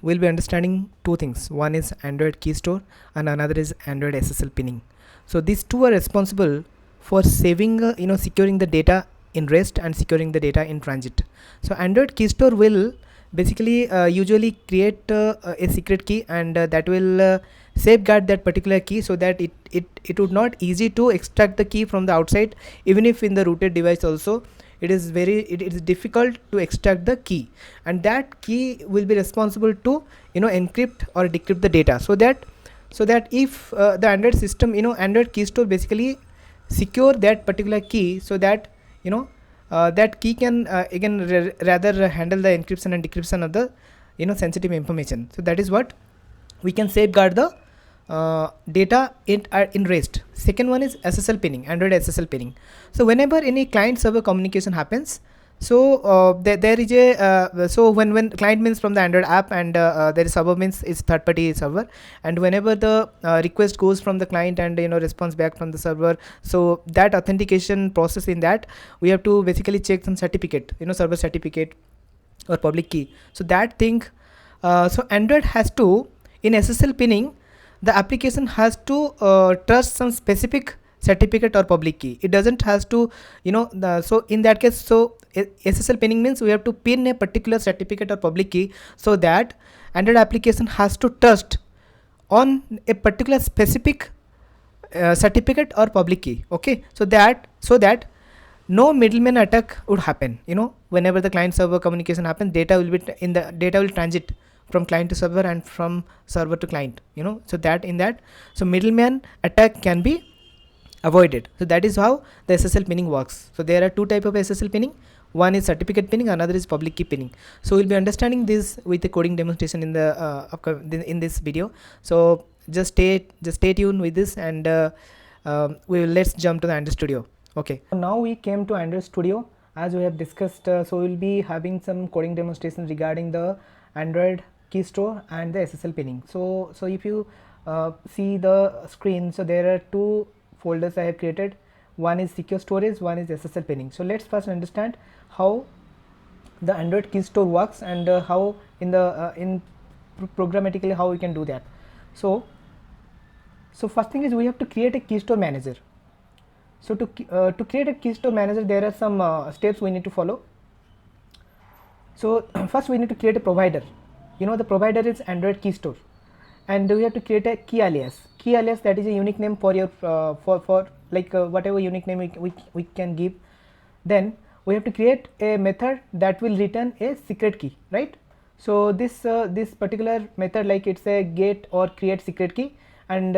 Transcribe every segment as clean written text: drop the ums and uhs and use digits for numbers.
we'll be understanding two things. One is Android Keystore and another is Android SSL Pinning. So these two are responsible for saving, securing the data in rest and securing the data in transit. So Android Keystore will basically usually create a secret key, and that will safeguard that particular key, so that it would not easy to extract the key from the outside. Even if in the rooted device also, it is difficult to extract the key, and that key will be responsible to encrypt or decrypt the data, so that if the Android system, Android Keystore basically secure that particular key, so that that key can again rather handle the encryption and decryption of the sensitive information. So that is what we can safeguard the data in rest. Second one is SSL pinning, Android SSL pinning. So whenever any client server communication happens, so there is a so when client means from the Android app, and there is server means is third party server, and whenever the request goes from the client and response back from the server, so that authentication process, in that we have to basically check some certificate, server certificate or public key. So that thing, so Android has to, in SSL pinning, the application has to trust some specific certificate or public key. It doesn't has to so in that case, so SSL pinning means we have to pin a particular certificate or public key, so that Android application has to trust on a particular specific certificate or public key. Okay, so that no middleman attack would happen. Whenever the client server communication happens, data will be data will transit from client to server and from server to client, so that so middleman attack can be avoided. So that is how the SSL pinning works. So there are two type of SSL pinning. One is certificate pinning, another is public key pinning. So we'll be understanding this with the coding demonstration in the in this video. So just stay tuned with this, and let's jump to the Android Studio. Okay, so now we came to Android Studio, as we have discussed. So we'll be having some coding demonstration regarding the Android Keystore and the SSL pinning. So if you see the screen, so there are two folders I have created. One is secure storage, one is SSL pinning. So let's first understand how the Android Keystore works, and how in programmatically how we can do that. So first thing is we have to create a Keystore manager. So to create a Keystore manager, there are some steps we need to follow. So first we need to create a provider. The provider is Android Keystore, and we have to create a key alias. Key alias, that is a unique name for your for like whatever unique name we can give. Then we have to create a method that will return a secret key, right? So this particular method, like it's a get or create secret key, and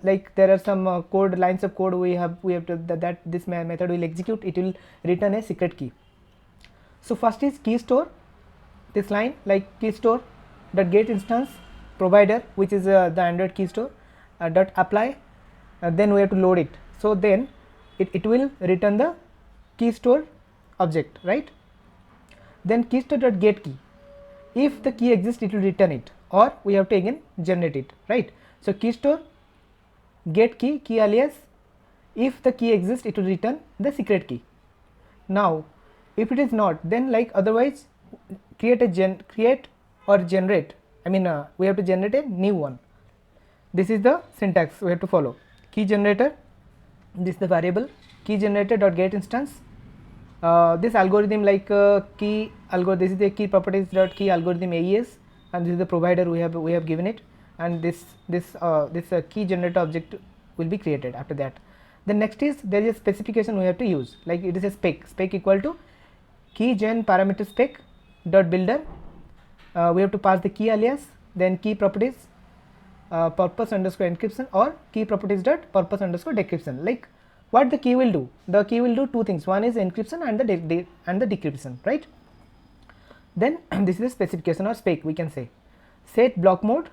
like there are some lines of code we have to that this method will execute. It will return a secret key. So first is Keystore, this line, like Keystore dot get instance provider, which is the Android Keystore dot apply, then we have to load it. So then it will return the Keystore object, right? Then Keystore dot get key, if the key exists it will return it, or we have to again generate it, right? So Keystore get key alias, if the key exists it will return the secret key. Now if it is not, then like otherwise create or generate, we have to generate a new one. This is the syntax we have to follow. Key generator, this is the variable key generator dot get instance. This algorithm, like key algorithm, this is the key properties dot key algorithm AES, and this is the provider we have given it, and this key generator object will be created after that. The next is there is a specification we have to use, like it is a spec equal to key gen parameter spec dot builder. We have to pass the key alias, then key properties purpose underscore encryption, or key properties dot purpose underscore decryption. Like what the key will do, the key will do two things. One is encryption and the decryption, right? Then this is the specification or spec, we can say. Set block mode,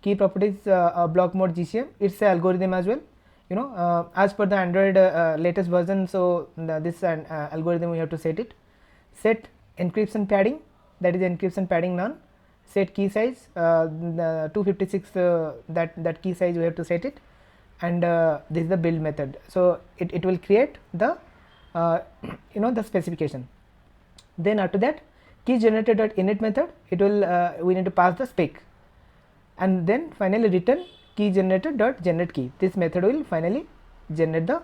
key properties block mode GCM, it's a algorithm as well, as per the Android latest version. So this algorithm we have to set it. Set encryption padding, that is encryption padding none. Set key size, 256 that key size we have to set it, and this is the build method. So it will create the the specification. Then after that key generator dot init method, it will we need to pass the spec, and then finally return key generator dot generate key. This method will finally generate the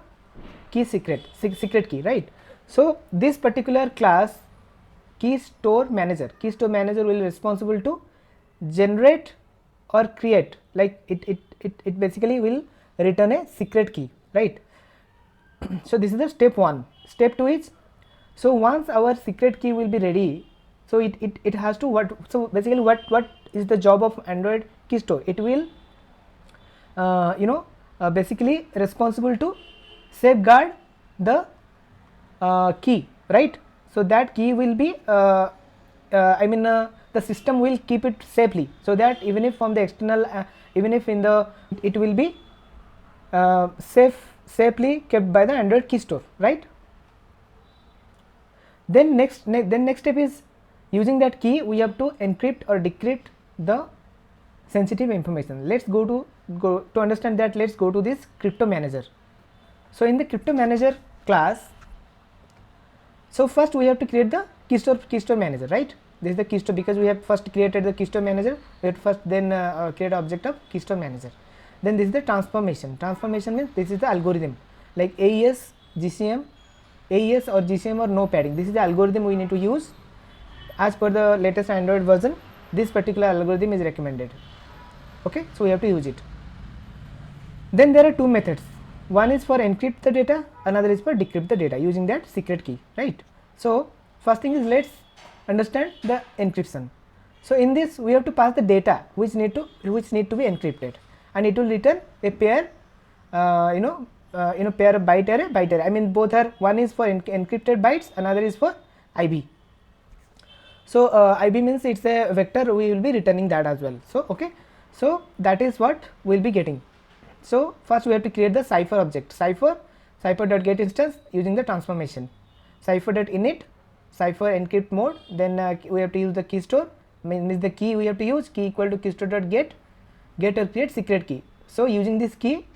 key secret key, right? So this particular class Keystore manager will be responsible to generate or create, like it basically will return a secret key, right? So this is the step 1. Step 2 is, so once our secret key will be ready, so it has to so basically what is the job of Android Keystore? It will basically responsible to safeguard the key, right? So that key will be the system will keep it safely, so that even if from the external even if in the it will be safely kept by the Android Keystore, right? Then next step is, using that key we have to encrypt or decrypt the sensitive information. Let's go to understand that, let's go to this crypto manager. So in the crypto manager class, so first we have to create the Keystore manager, right? This is the Keystore, because we have first created the Keystore manager, we have to first then create object of Keystore manager. Then this is the transformation. Transformation means this is the algorithm, like AES, GCM, AES or GCM or no padding. This is the algorithm we need to use as per the latest Android version. This particular algorithm is recommended. Okay, so we have to use it. Then there are two methods. One is for encrypt the data, another is for decrypt the data using that secret key, right? So first thing is, let's understand the encryption. So in this we have to pass the data which need to be encrypted, and it will return a pair pair of byte array. I mean both are, one is for encrypted bytes, another is for IB. So IB means it's a vector, we will be returning that as well. So okay, so that is what we will be getting. So first we have to create the cipher object, cipher dot get instance using the transformation, cipher dot init, cipher encrypt mode. Then we have to use the keystore, means the key we have to use, key equal to keystore dot get or create secret key. So using this key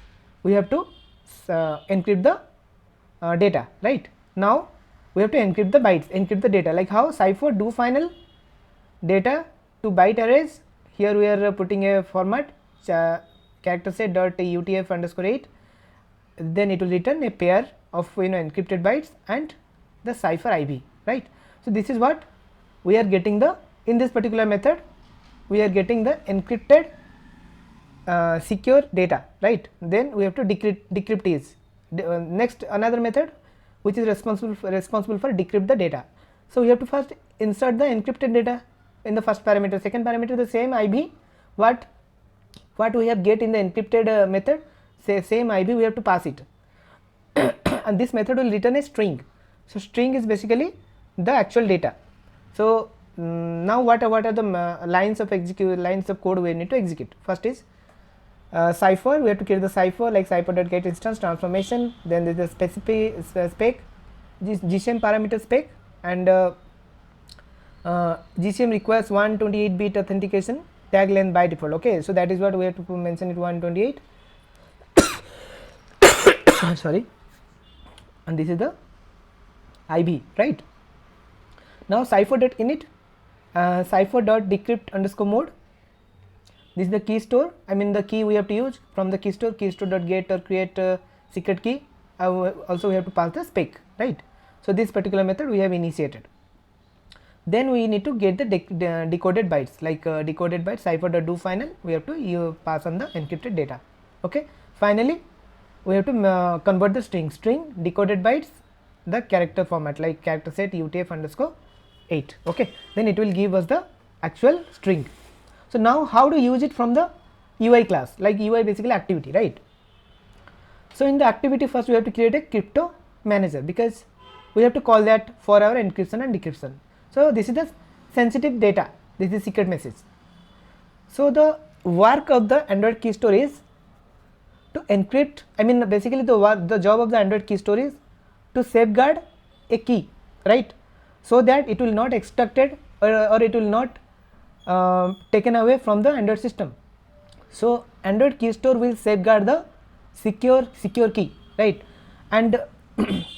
we have to encrypt the data, right? Now we have to encrypt the bytes, encrypt the data, like how cipher do final data to byte arrays. Here we are putting a format character set dot utf underscore 8, then it will return a pair of encrypted bytes and the cipher IB, right? So this is what we are getting in this particular method, we are getting the encrypted secure data, right? Then we have to decrypt is next another method which is responsible for decrypt the data. So we have to first insert the encrypted data in the first parameter. Second parameter the same IB, what we have get in the encrypted method, same IB we have to pass it and this method will return a string. So string is basically the actual data. So now what are the lines of code we need to execute? First is cipher, we have to create the cipher, like cipher dot get instance transformation, then there is the specific spec, GCM parameter spec, and GCM requires 128-bit authentication, tag length by default. Okay, so that is what we have to mention it, 128 sorry, and this is the IB, right? Now cipher dot init, cipher dot decrypt underscore mode, this is the keystore, I mean the key we have to use from the keystore dot get or create secret key. Also we have to pass the spec, right? So this particular method we have initiated. Then we need to get the decoded bytes, like decoded bytes, cipher dot do final, we have to pass on the encrypted data. Okay, finally we have to convert the string decoded bytes, the character format, like character set utf underscore 8. Okay, then it will give us the actual string. So now how to use it from the UI class, like UI basically activity, right? So in the activity first we have to create a crypto manager, because we have to call that for our encryption and decryption. So this is the sensitive data, this is secret message. So the work of the Android Keystore is to encrypt, I mean basically the job of the Android Keystore is to safeguard a key, right? So that it will not extracted or it will not taken away from the Android system. So Android Keystore will safeguard the secure key, right? And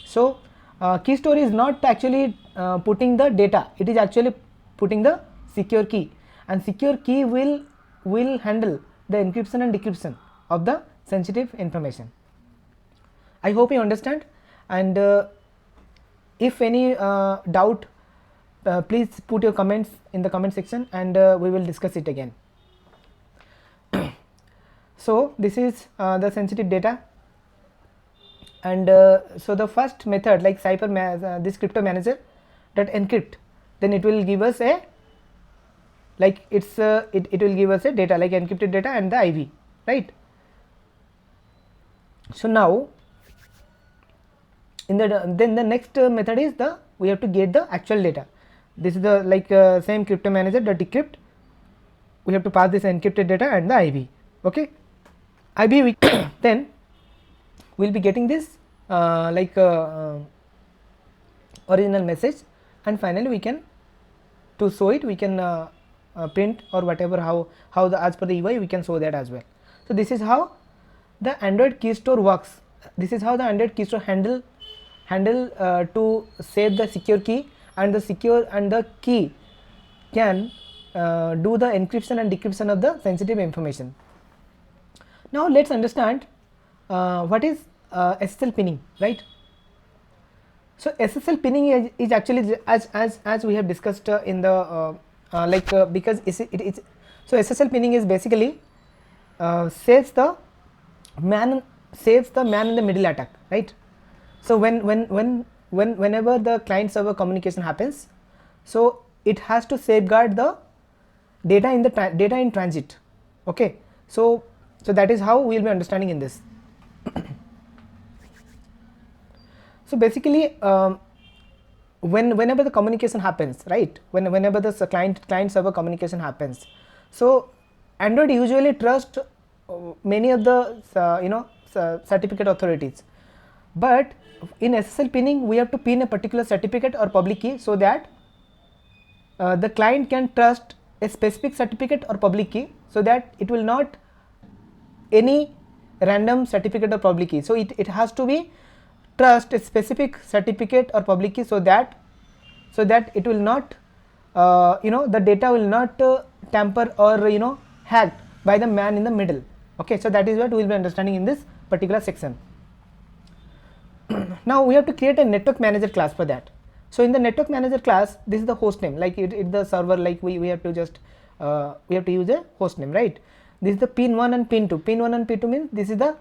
so Keystore is not actually putting the data, it is actually putting the secure key, and secure key will handle the encryption and decryption of the sensitive information. I hope you understand, and if any doubt, please put your comments in the comment section, and we will discuss it again. So this is the sensitive data, and so the first method, like cipher this crypto manager that encrypt, then it will give us a, like it's it will give us a data like encrypted data and the IV, right? So now in the then the next method is the, we have to get the actual data. This is the like same crypto manager that decrypt, we have to pass this encrypted data and the IV. Okay, IB we then we will be getting this like original message, and finally we can, to show it, we can print or whatever, how the, as per the UI we can show that as well. So this is how the Android Keystore works. This is how the Android Keystore handle to save the secure key, and the secure and the key can do the encryption and decryption of the sensitive information. Now let's understand what is SSL pinning, right? So SSL pinning is actually, as we have discussed in the because it's so SSL pinning is basically saves the man in the middle attack, right? So whenever the client server communication happens, so it has to safeguard the data in the data in transit. Okay, so that is how we will be understanding in this. So basically whenever the communication happens, right, whenever the client server communication happens, so Android usually trusts many of the certificate authorities, but in SSL pinning we have to pin a particular certificate or public key, so that the client can trust a specific certificate or public key, so that it will not any random certificate or public key. So it has to be trust a specific certificate or public key, so that it will not the data will not tamper or hacked by the man in the middle. Okay, so that is what we will be understanding in this particular section. Now we have to create a network manager class for that. So in the network manager class, this is the host name, like it the server, like we have to just we have to use a host name, right? This is the pin 1 and pin 2. Pin 1 and pin 2 means this is the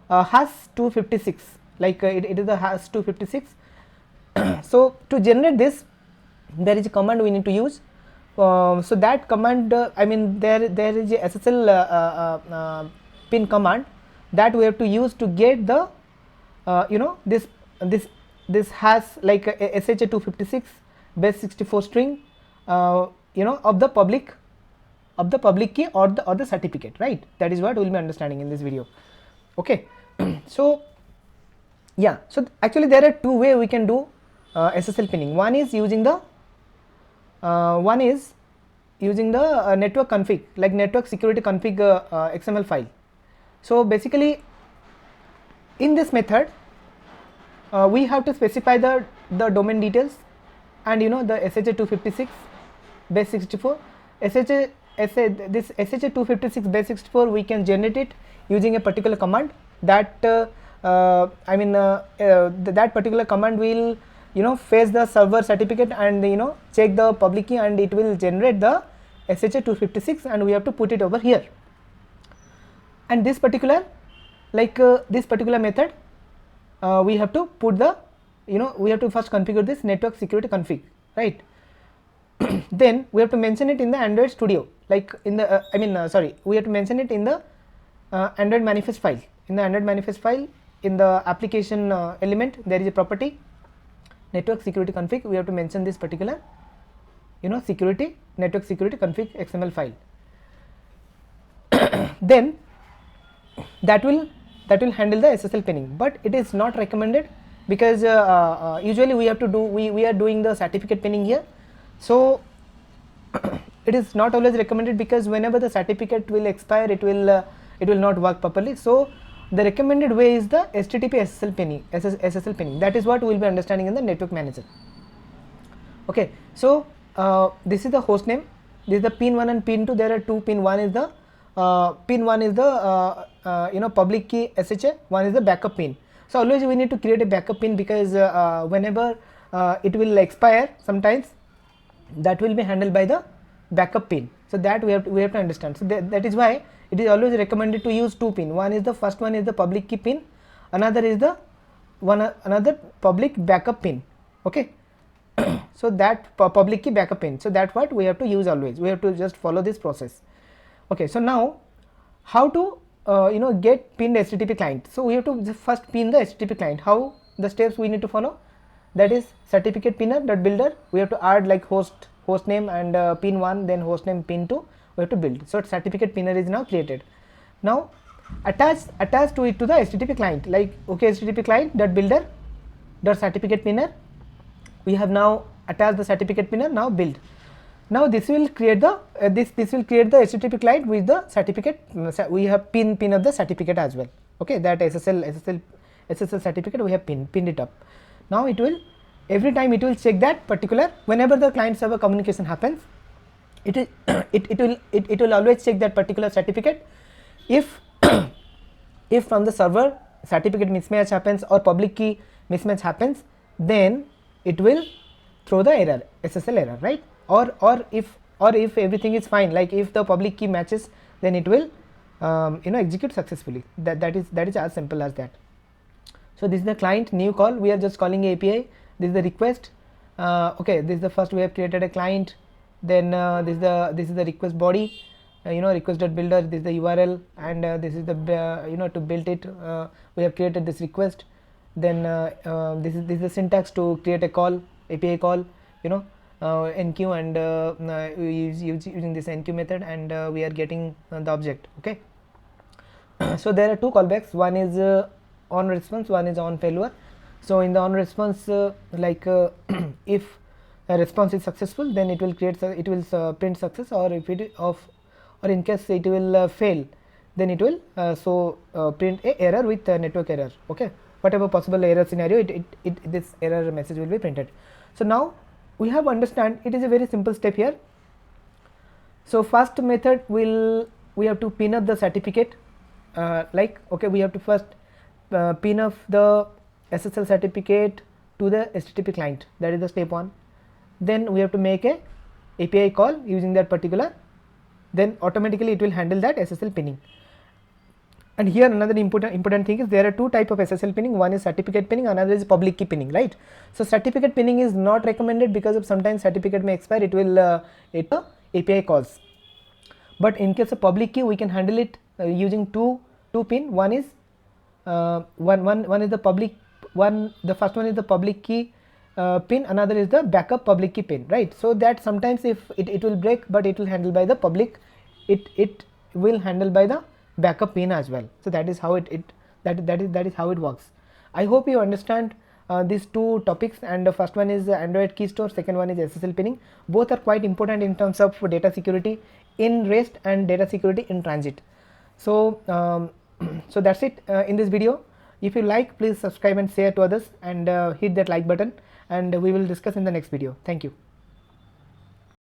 hash 256, like it is the hash 256. So to generate this, there is a command we need to use. So that command, I mean there is a SSL pin command that we have to use to get the this has like a SHA-256 base 64 string of the public key or the certificate, right? That is what we will be understanding in this video. Okay. So yeah, so actually there are two ways we can do SSL pinning. One is using the network config, like network security config XML file. So basically in this method we have to specify the domain details and the SHA-256 base 64. This SHA-256 base 64 we can generate it using a particular command that that particular command will fetch the server certificate and check the public key, and it will generate the SHA-256, and we have to put it over here. And this particular method we have to put the we have to first configure this network security config, right? Then we have to mention it in the Android Studio, like in the we have to mention it in the Android manifest file. In the Android manifest file, in the application element, there is a property network security config. We have to mention this particular security network security config XML file. Then that will handle the SSL pinning, but it is not recommended because usually we have to do we are doing the certificate pinning here. So it is not always recommended, because whenever the certificate will expire, it will not work properly. So the recommended way is the HTTP SSL pinning. That is what we will be understanding in the network manager. Okay, so this is the host name, this is the pin 1 and pin 2. There are two pin. One is the pin 1 is the public key SHA, one is the backup pin. So always we need to create a backup pin, because whenever it will expire sometimes, that will be handled by the backup pin. So that we have to understand. So that is why it is always recommended to use two pin. One is the first one is the public key pin, another is the another public backup pin. Okay. So that public key backup pin, so that's what we have to use always. We have to just follow this process. Okay, so now how to get pinned HTTP client. So we have to first pin the HTTP client. How the steps we need to follow? That is certificate pinner.builder. We have to add like host name and pin 1, then host name pin 2. We have to build. So certificate pinner is now created. Now attach to it to the HTTP client, like okay, HTTP client.builder .certificate pinner. We have now attached the certificate pinner. Now build. Now this will create the this will create the HTTP client with the certificate. We have pin of the certificate as well. Okay, that SSL certificate we have pinned it up. Now it will, every time it will check that particular, whenever the client server communication happens, it will always check that particular certificate. If if from the server certificate mismatch happens or public key mismatch happens, then it will throw the error, SSL error, right? Or if everything is fine, like if the public key matches, then it will execute successfully. That is as simple as that. So this is the client new call. We are just calling API. This is the request. Okay, this is the first, we have created a client. Then this is the request body. Request.builder. This is the URL, and this is the to build it. We have created this request. Then this is the syntax to create a call, API call, enqueue, and using this enqueue method, and we are getting the object. Okay. So there are two callbacks. One is on response, one is on failure. So in the on response, if a response is successful, then it will print success, or if it or in case it will fail, then it will print a error with network error. Okay, whatever possible error scenario, this error message will be printed. So now we have understand, it is a very simple step here. So first method we have to pin up the certificate. Okay, we have to first pin up the SSL certificate to the HTTP client. That is the step 1. Then we have to make a API call using that particular, then automatically it will handle that SSL pinning. And here another important thing is, there are two type of SSL pinning. One is certificate pinning, another is public key pinning, right? So certificate pinning is not recommended because of sometimes certificate may expire, it will API calls. But in case of public key, we can handle it using two pin. One is one is the public one. The first one is the public key pin, another is the backup public key pin, right? So that sometimes if it will break, but it will handle by the public, it will handle by the backup pin as well. So that is how that is how it works. I hope you understand these two topics, and the first one is Android Keystore, second one is SSL pinning. Both are quite important in terms of data security in REST and data security in transit. So so that's it in this video. If you like, please subscribe and share to others, and hit that like button, and we will discuss in the next video. Thank you.